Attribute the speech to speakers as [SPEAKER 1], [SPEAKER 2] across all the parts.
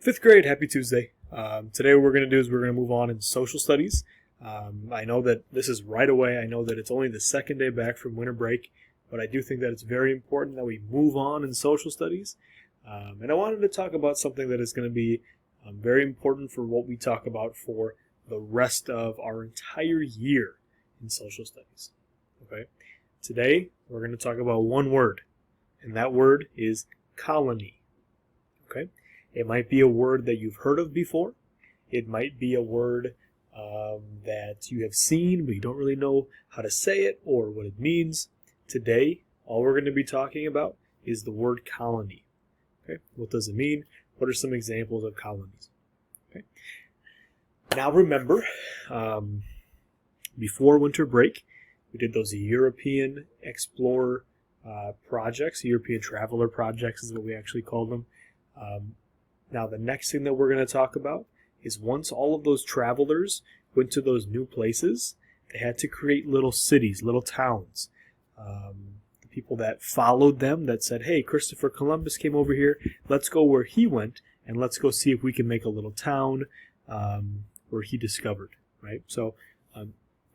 [SPEAKER 1] Fifth grade, happy Tuesday. Today what we're going to do is we're going to move on in social studies. I know that this is right away. I know that it's only the second day back from winter break, but I do think that it's very important that we move on in social studies. And I wanted to talk about something that is going to be very important for what we talk about for the rest of our entire year in social studies. Okay. Today we're going to talk about one word, and that word is colony. Okay. It might be a word that you've heard of before. It might be a word that you have seen, but you don't really know how to say it or what it means. Today, all we're going to be talking about is the word colony. Okay, what does it mean? What are some examples of colonies? Okay. Now remember, before winter break, we did those European explorer projects. European traveler projects is what we actually called them. Now the next thing that we're going to talk about is once all of those travelers went to those new places, they had to create little cities, little towns. The people that followed them, that said, hey, Christopher Columbus came over here, let's go where he went, and let's go see if we can make a little town where he discovered, right? So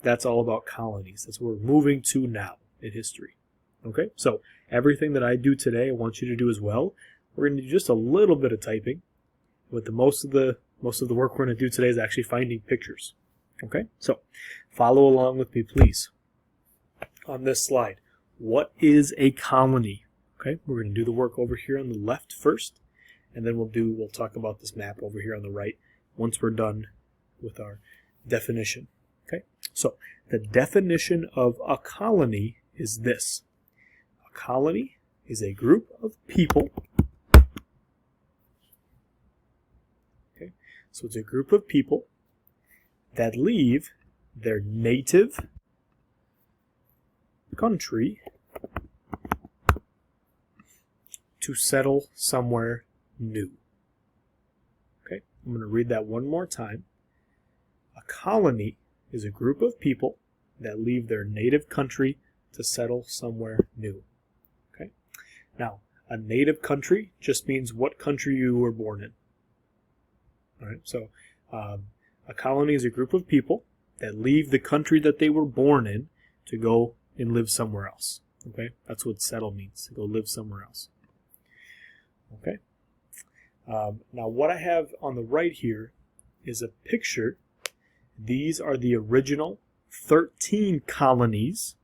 [SPEAKER 1] that's all about colonies. That's what we're moving to now in history. Okay, so everything that I do today, I want you to do as well. We're going to do just a little bit of typing, but most of the work we're going to do today is actually finding pictures. Okay, so follow along with me, please. On this slide, what is a colony? Okay, we're going to do the work over here on the left first, and then we'll talk about this map over here on the right once we're done with our definition. Okay, so the definition of a colony is this: a colony is a group of people. So it's a group of people that leave their native country to settle somewhere new. Okay, I'm going to read that one more time. A colony is a group of people that leave their native country to settle somewhere new. Okay, now a native country just means what country you were born in. All right, so a colony is a group of people that leave the country that they were born in to go and live somewhere else. Okay, that's what settle means, to go live somewhere else. Okay, now what I have on the right here is a picture. These are the original 13 colonies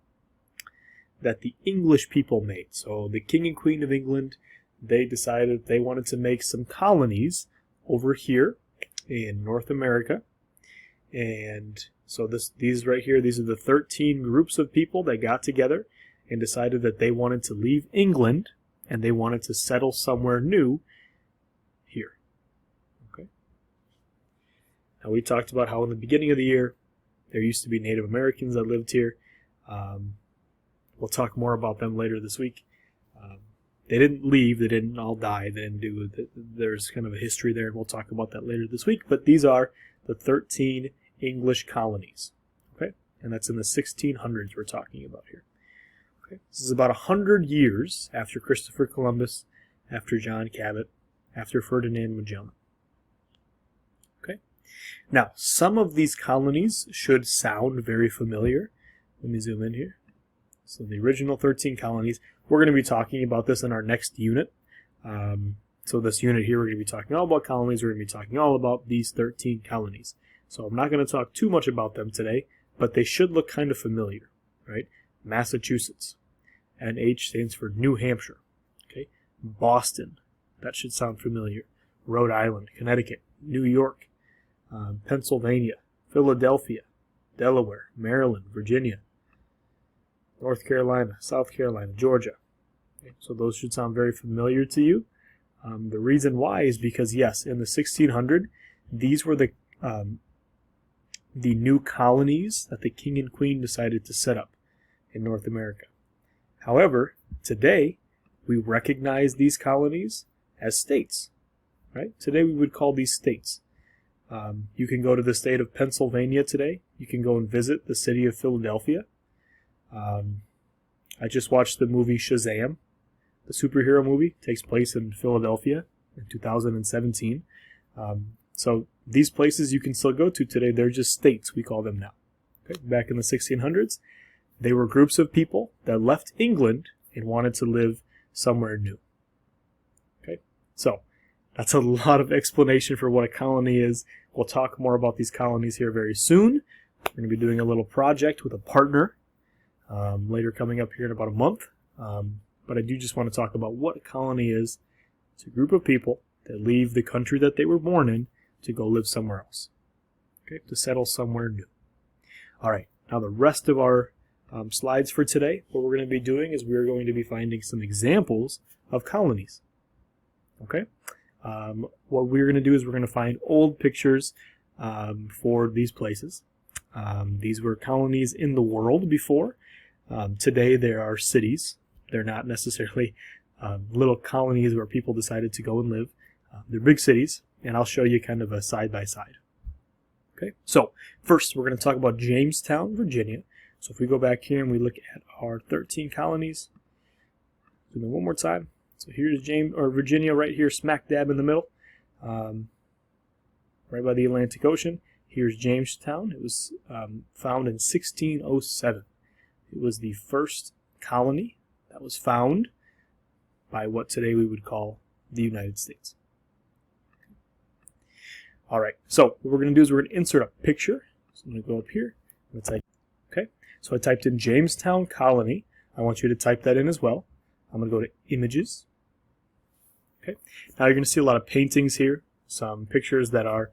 [SPEAKER 1] that the English people made. So the King and Queen of England, they decided they wanted to make some colonies over here in North America. And so these right here, these are the 13 groups of people that got together and decided that they wanted to leave England and they wanted to settle somewhere new here. Okay. Now we talked about how in the beginning of the year there used to be Native Americans that lived here. We'll talk more about them later this week. They didn't leave. They didn't all die. They didn't do it. There's kind of a history there, and we'll talk about that later this week. But these are the 13 English colonies. Okay, and that's in the 1600s we're talking about here. Okay, this is about 100 years after Christopher Columbus, after John Cabot, after Ferdinand Magellan. Okay, now some of these colonies should sound very familiar. Let me zoom in here. So the original 13 colonies, we're going to be talking about this in our next unit. So this unit here, we're going to be talking all about colonies. We're going to be talking all about these 13 colonies. So I'm not going to talk too much about them today, but they should look kind of familiar, right? Massachusetts. NH stands for New Hampshire. Okay. Boston. That should sound familiar. Rhode Island, Connecticut, New York, Pennsylvania, Philadelphia, Delaware, Maryland, Virginia, North Carolina, South Carolina, Georgia. Okay, so those should sound very familiar to you. The reason why is because, yes, in the 1600s, these were the new colonies that the King and Queen decided to set up in North America. However, today, we recognize these colonies as states. Right? Today, we would call these states. You can go to the state of Pennsylvania today. You can go and visit the city of Philadelphia. I just watched the movie Shazam. The superhero movie takes place in Philadelphia in 2017. So these places you can still go to today, they're just states, we call them now. Okay? Back in the 1600s, they were groups of people that left England and wanted to live somewhere new. Okay, so that's a lot of explanation for what a colony is. We'll talk more about these colonies here very soon. We're going to be doing a little project with a partner later, coming up here in about a month. But I do just want to talk about what a colony is. It's a group of people that leave the country that they were born in to go live somewhere else. Okay, to settle somewhere new. All right, now the rest of our slides for today, what we're going to be doing is we're going to be finding some examples of colonies. Okay, what we're going to do is we're going to find old pictures for these places. These were colonies in the world before. Today there are cities. They're not necessarily little colonies where people decided to go and live. They're big cities, and I'll show you kind of a side-by-side. Okay, so first we're going to talk about Jamestown, Virginia. So if we go back here and we look at our 13 colonies, do it one more time. So here's Virginia right here, smack dab in the middle, right by the Atlantic Ocean. Here's Jamestown. It was found in 1607. It was the first colony that was found by what today we would call the United States. All right, so what we're going to do is we're going to insert a picture. So I'm going to go up here. Okay, so I typed in Jamestown Colony. I want you to type that in as well. I'm going to go to Images. Okay, now you're going to see a lot of paintings here, some pictures that are,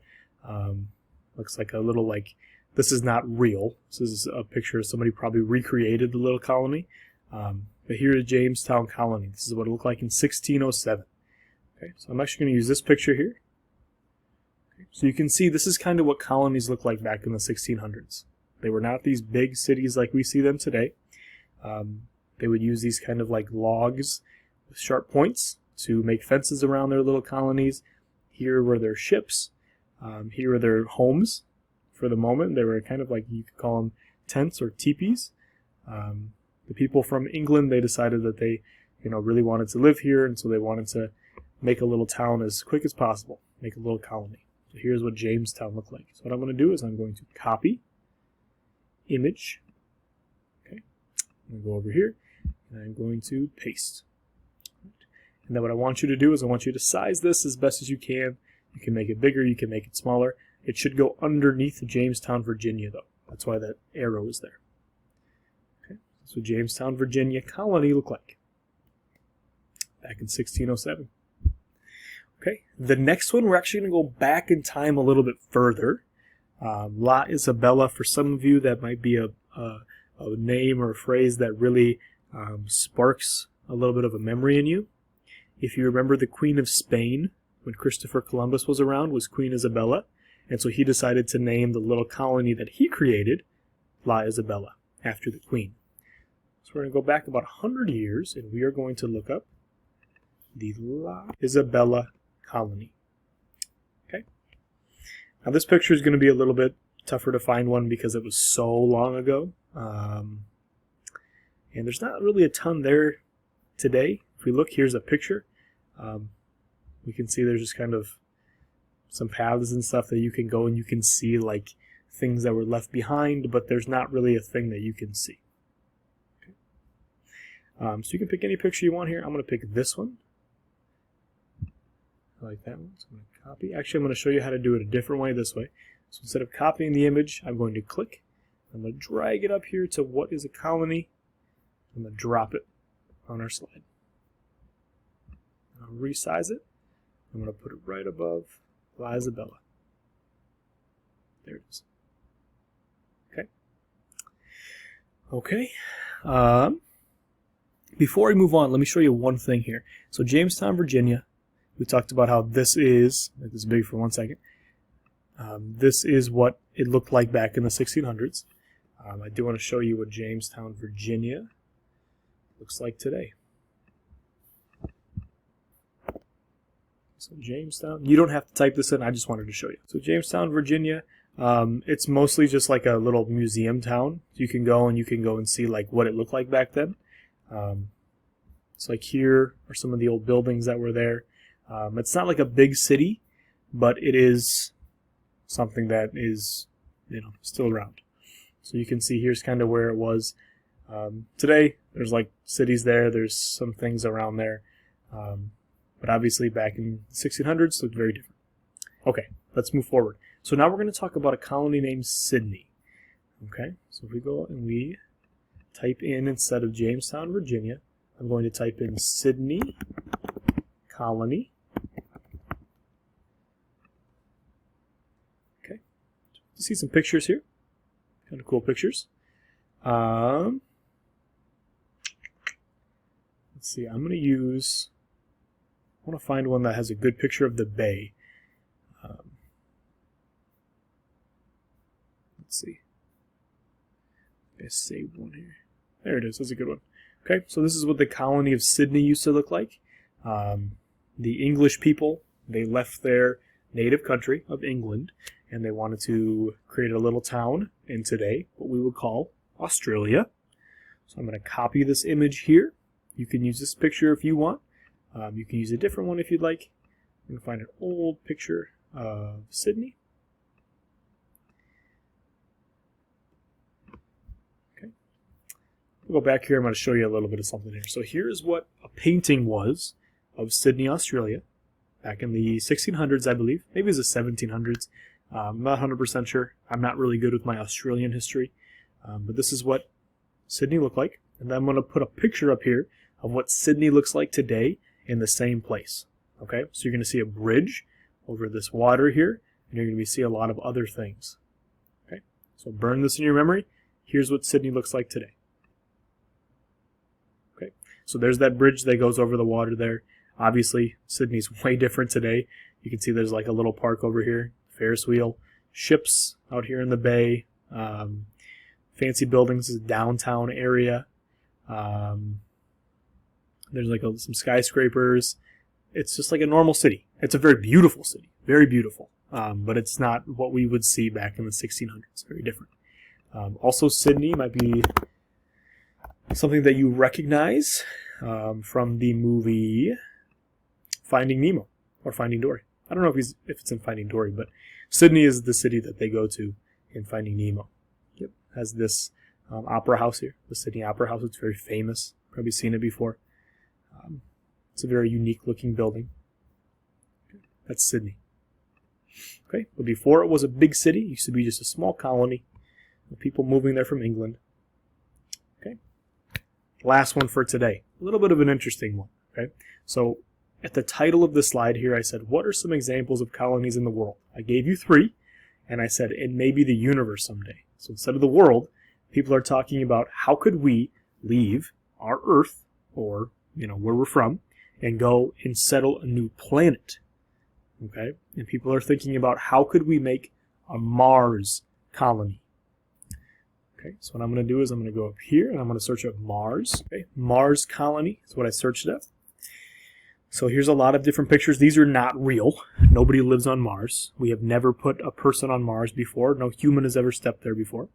[SPEAKER 1] looks like a little like, this is not real. This is a picture of somebody probably recreated the little colony. But here is Jamestown Colony. This is what it looked like in 1607. Okay, so I'm actually going to use this picture here. Okay, so you can see this is kind of what colonies looked like back in the 1600s. They were not these big cities like we see them today. They would use these kind of like logs with sharp points to make fences around their little colonies. Here were their ships. Here were their homes for the moment. They were kind of like, you could call them tents or teepees. The people from England, they decided that they, really wanted to live here, and so they wanted to make a little town as quick as possible, make a little colony. So here's what Jamestown looked like. So what I'm going to do is I'm going to copy, image, okay, I'm going to go over here, and I'm going to paste. And then what I want you to do is I want you to size this as best as you can. You can make it bigger, you can make it smaller. It should go underneath Jamestown, Virginia, though. That's why that arrow is there. Okay, so Jamestown, Virginia colony looked like back in 1607. Okay, the next one, we're actually going to go back in time a little bit further. La Isabella, for some of you, that might be a name or a phrase that really sparks a little bit of a memory in you. If you remember, the Queen of Spain, when Christopher Columbus was around, was Queen Isabella. And so he decided to name the little colony that he created La Isabella, after the Queen. So we're going to go back about 100 years, and we are going to look up the La Isabella colony. Okay. Now this picture is going to be a little bit tougher to find one because it was so long ago. And there's not really a ton there today. If we look, here's a picture. We can see there's just kind of some paths and stuff that you can go and you can see like things that were left behind, but there's not really a thing that you can see. Okay. So you can pick any picture you want here. I'm going to pick this one. I like that one. So I'm going to copy. Actually, I'm going to show you how to do it a different way this way. So instead of copying the image, I'm going to click. I'm going to drag it up here to what is a colony. I'm going to drop it on our slide. I'll resize it. I'm going to put it right above La Isabella. There it is. Okay. Okay. Before we move on, let me show you one thing here. So Jamestown, Virginia, we talked about how this is, make this big for 1 second. This is what it looked like back in the 1600s. I do want to show you what Jamestown, Virginia looks like today. So Jamestown, you don't have to type this in, I just wanted to show you. So Jamestown, Virginia, it's mostly just like a little museum town. You can go and see like what it looked like back then. It's like here are some of the old buildings that were there. It's not like a big city, but it is something that is, still around. So you can see here's kind of where it was. Today, there's like cities there, there's some things around there, but obviously back in the 1600s, it looked very different. Okay, let's move forward. So now we're going to talk about a colony named Sydney. Okay, so if we go and we type in, instead of Jamestown, Virginia, I'm going to type in Sydney colony. Okay, you see some pictures here, kind of cool pictures. Let's see, I want to find one that has a good picture of the bay. Let's see. I saved one here. There it is. That's a good one. Okay, so this is what the colony of Sydney used to look like. The English people, they left their native country of England, and they wanted to create a little town in today what we would call Australia. So I'm going to copy this image here. You can use this picture if you want. You can use a different one if you'd like. I'm going to find an old picture of Sydney. We'll go back here. I'm going to show you a little bit of something here. So here's what a painting was of Sydney, Australia, back in the 1600s, I believe. Maybe it was the 1700s. I'm not 100% sure. I'm not really good with my Australian history. But this is what Sydney looked like. And then I'm going to put a picture up here of what Sydney looks like today in the same place. Okay, so you're going to see a bridge over this water here, and you're going to see a lot of other things. Okay, so burn this in your memory. Here's what Sydney looks like today. So there's that bridge that goes over the water there. Obviously, Sydney's way different today. You can see there's like a little park over here, Ferris wheel, ships out here in the bay, fancy buildings, downtown area. There's like some skyscrapers. It's just like a normal city. It's a very beautiful city, very beautiful. But it's not what we would see back in the 1600s. Very different. Also, Sydney might be something that you recognize from the movie Finding Nemo or Finding Dory. I don't know if it's in Finding Dory, but Sydney is the city that they go to in Finding Nemo. Yep, has this opera house here, the Sydney Opera House. It's very famous. Probably seen it before. It's a very unique looking building. Okay, that's Sydney. Okay, but before it was a big city, it used to be just a small colony of people moving there from England. Last one for today. A little bit of an interesting one. Okay, so at the title of the slide here, I said, what are some examples of colonies in the world? I gave you 3, and I said, it may be the universe someday. So instead of the world, people are talking about how could we leave our Earth, or where we're from, and go and settle a new planet. Okay, and people are thinking about how could we make a Mars colony. Okay, so what I'm going to do is I'm going to go up here and I'm going to search up Mars. Okay, Mars colony is what I searched up. So here's a lot of different pictures. These are not real. Nobody lives on Mars. We have never put a person on Mars before. No human has ever stepped there before.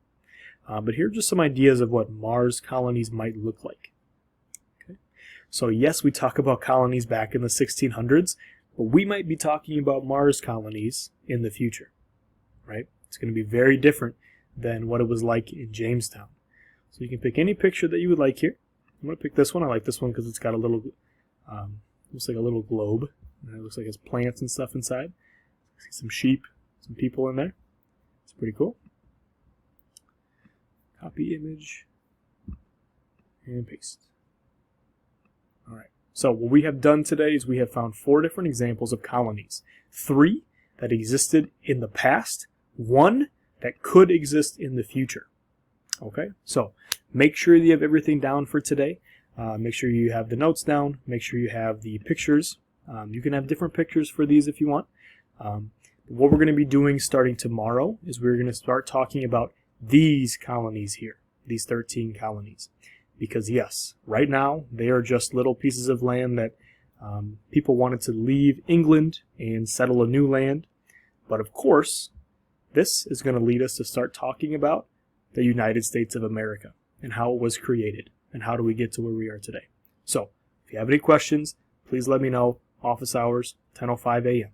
[SPEAKER 1] But here are just some ideas of what Mars colonies might look like. Okay, so yes, we talk about colonies back in the 1600s, but we might be talking about Mars colonies in the future. Right? It's going to be very different than what it was like in Jamestown. So you can pick any picture that you would like here. I'm going to pick this one. I like this one because it's got a little, looks like a little globe. And it looks like it's plants and stuff inside. See some sheep, some people in there. It's pretty cool. Copy image and paste. All right. So what we have done today is we have found 4 different examples of colonies. 3 that existed in the past. 1 that could exist in the future. Okay, so make sure you have everything down for today. Make sure you have the notes down. Make sure you have the pictures. You can have different pictures for these if you want. What we're going to be doing starting tomorrow is we're going to start talking about these colonies here, these 13 colonies. Because yes, right now they are just little pieces of land that people wanted to leave England and settle a new land. But of course, this is going to lead us to start talking about the United States of America and how it was created and how do we get to where we are today. So, if you have any questions, please let me know. Office hours, 10:05 a.m.